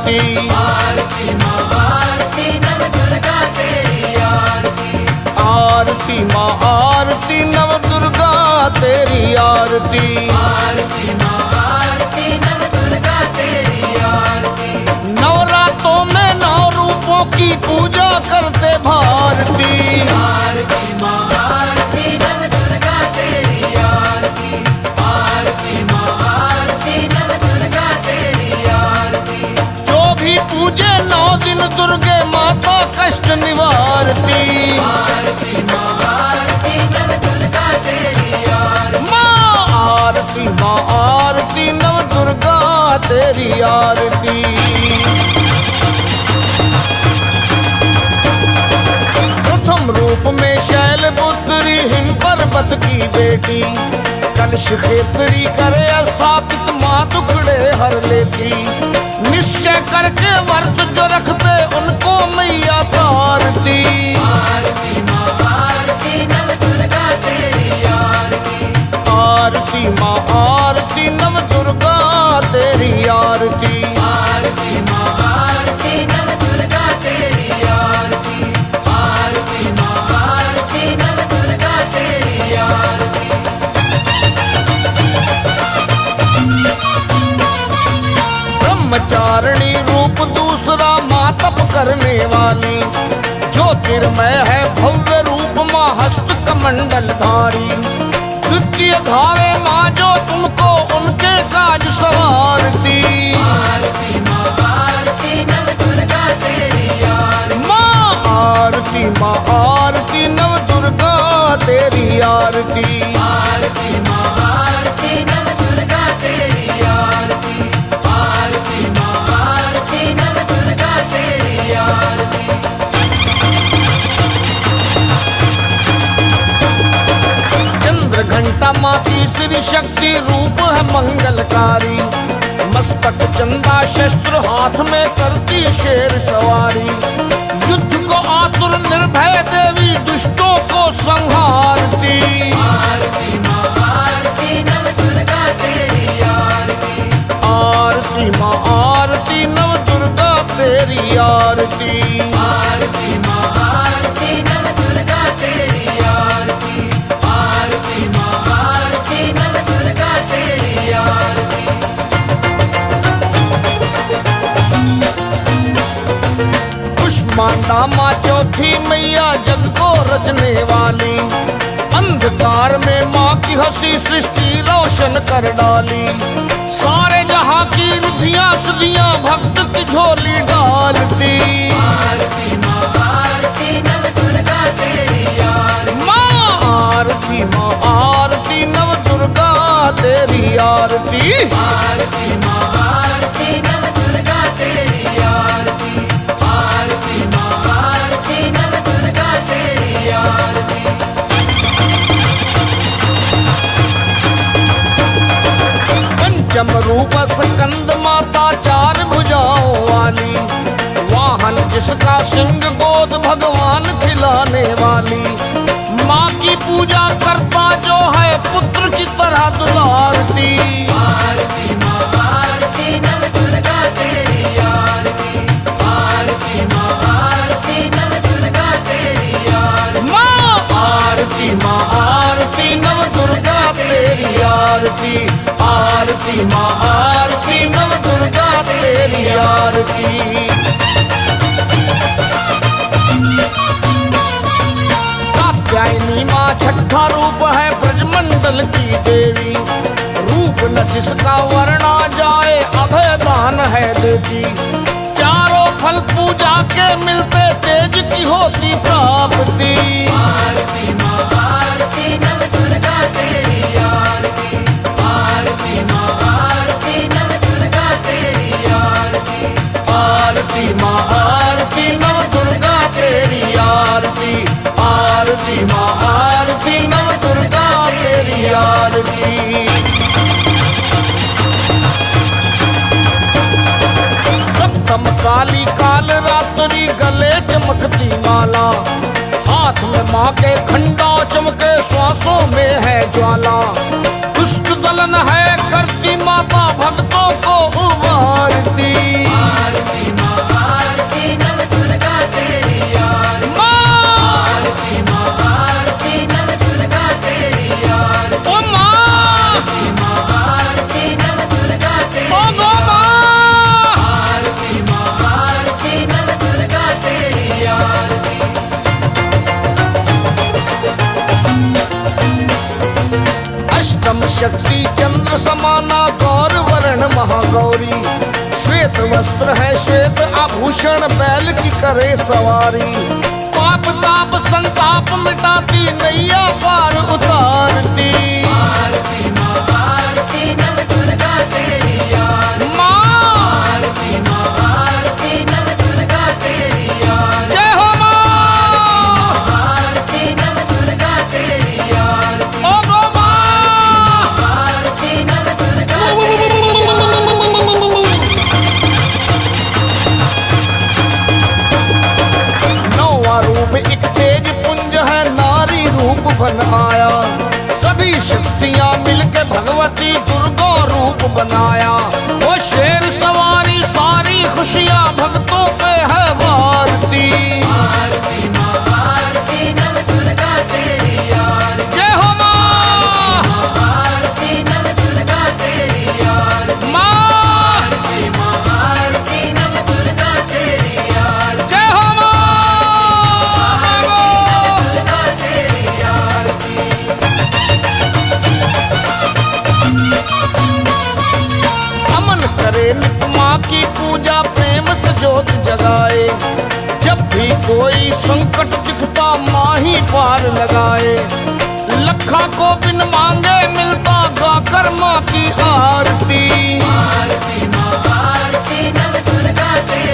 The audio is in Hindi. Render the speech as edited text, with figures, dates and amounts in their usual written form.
आरती। आरती माँ आरती नव दुर्गा तेरी आरती। आरती माँ आरती नव दुर्गा तेरी आरती। आरती माँ आरती नव दुर्गा तेरी आरती। नवरात्रों में 9 रूपों की पूजा करते भारती। आरती माँ आरती नव दुर्गा तेरी आरती। आरती माँ आरती नव दुर्गा तेरी आरती। जो भी पूजे 9 दिन दुर्गे माता कष्ट निवारती। आरती माँ आरती नव दुर्गा तेरी आरती। माँ आरती माँ आरती नव दुर्गा तेरी आरती। प्रथम रूप में शैलपुत्री हिम पर्वत की बेटी, कलश खेतरी करे स्थापित माँ दुखड़े हर लेती। निश्चय करके व्रत जो रखते उनको मैया तारती। आरती माँ आरती नव दुर्गा तेरी आरती। आरती माँ आरती नव दुर्गा तेरी आरती। आरती माँ आरती नव दुर्गा तेरी आरती। आरती माँ आरती नव दुर्गा तेरी आरती। ब्रह्मचारिणी रूप दूसरा माँ तप करने वाली, ज्योतिर्मय है भव्य रूप माँ हस्त कमंडल धारी। द्वितीय धावे माँ जो तुमको उनके काज सवारती। आरती माँ आरती नव दुर्गा तेरी आरती। माँ आरती माँ आरती नव दुर्गा तेरी आरती। आरती माँ आरती नव दुर्गा तेरी आरती। आरती माँ आरती नव दुर्गा तेरी आरती। चंद्र घंटा माँ तीसरी शक्ति रूप है मंगलकारी। मस्तक चंदा शस्त्र हाथ में करती शेर सवारी। युद्ध को आतुर निर्भय देवी दुष्टों को संहारती। आरती माँ आरती नव दुर्गा तेरी आरती। आरती माँ आरती नव दुर्गा तेरी आरती। आरती माँ आरती नव दुर्गा तेरी आरती। आरती माँ आरती नव दुर्गा तेरी आरती। कुष्मांडा माँ चौथी मैया जग को रचने वाली। अंधकार में माँ की हंसी सृष्टि रोशन कर डाली। सारे जहाँ की रुधियाँ सुधियाँ भक्त की झोली डालती। आरती माँ आरती नव दुर्गा तेरी आरती। माँ आरती माँ आरती नव दुर्गा तेरी आरती। आरती माँ आरती नव दुर्गा तेरी आरती। आरती माँ आरती नव दुर्गा तेरी आरती। पंचम रूप स्कंद माता 4 भुजाओं वाली। वाहन जिसका सिंह गोद भगवान खिलाने वाली। माँ की पूजा करता जो है पुत्र की तरह दुलारती। आरती माँ आरती नव दुर्गा तेरी आरती। आरती माँ आरती नव दुर्गा तेरी आरती। माँ आरती माँ आरती नव दुर्गा तेरी आरती। आरती माँ आरती नव दुर्गा तेरी आरती। कात्यायनी माँ छठा रूप है ब्रजमंडल की देवी। रूप न जिसका वर्णा जाए अभय दान है देती। चारों फल पूजा के मिलते तेज की होती प्राप्ति। आरती माँ आरती नव दुर्गा तेरी आरती। आरती माँ आरती नव दुर्गा तेरी आरती। आरती माँ आरती नव दुर्गा तेरी आरती। आरती माँ आरती नव दुर्गा तेरी आरती। सप्तम काली काल रात्रि गले चमकती माला। हाथ में माँ के खंडा चमके श्वासों में है ज्वाला। दुष्ट दलन है करती माता भक्तों को उबारती। आरती शक्ति चंद्र समाना गौर वर्ण महागौरी। श्वेत वस्त्र है श्वेत आभूषण बैल की करे सवारी। पाप ताप संताप मिटाती नैया पार उतारती। आरती माँ आरती नव दुर्गा तेरी आरती। माँ आरती माँ आरती नव दुर्गा तेरी आरती। जय हो माँ। आरती नव दुर्गा तेरी आरती। ओ गो माँ। आरती नव दुर्गा तेरी नौवा रूप एक तेज पुंज है नारी रूप बन आया। सभी शक्तियां मिलके भगवती दुर्गा रूप बनाया। वो शेर सवारी सारी खुशियां भक्तों पे है वारती। आरती माँ आरती नव दुर्गा तेरी आरती। जय हो माँ। आरती नव दुर्गा तेरी आरती। माँ आरती माँ आरती नव दुर्गा तेरी आरती। जय हो माँ। दुर्गा तेरी आरती। अमन करे नित माँ की पूजा प्रेम से जोत जगाए। जब भी कोई संकट दिखता माँ ही पार लगाए। लखा को बिन मांगे मिलता गाकर माँ की आरती। आरती माँ आरती नव दुर्गा तेरी